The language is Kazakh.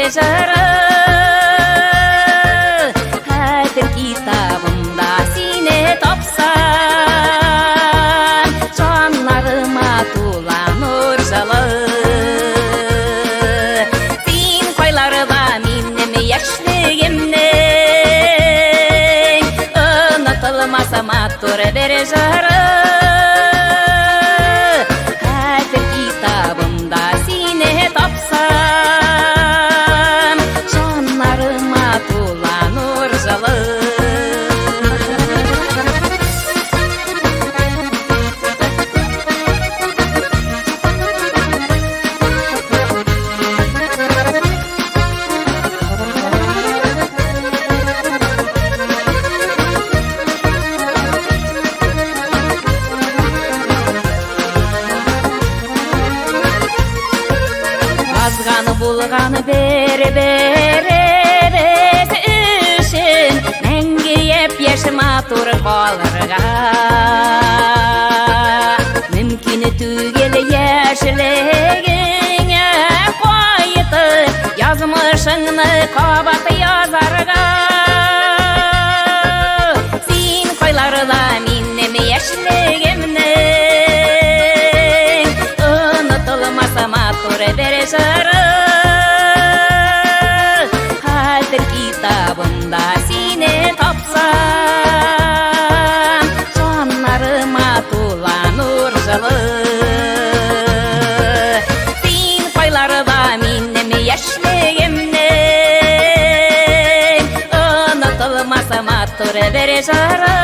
жары Хәтер китабымда сине тапсам Жанларыма тула нур жылы Син кайларда минем яшьлегемнең Онытылмаса матур бер жары Хәтер китабымда сине тапсам Жанларыма тула нур жылы Азғаны булғаны беребез үшін Мәңгі еп-еш матур қалырға Мүмкіні түгел яшілігіңе қойты Язмышыңны қабат язарға Син қойларда минем яшілігімнің Ұнытылмаса матур бер жары Хәтер китабымда сине тапсам Жанларыма тула нур жылы Син кайларда минем яшьлегемнең Ұнытылмаса матур бер жары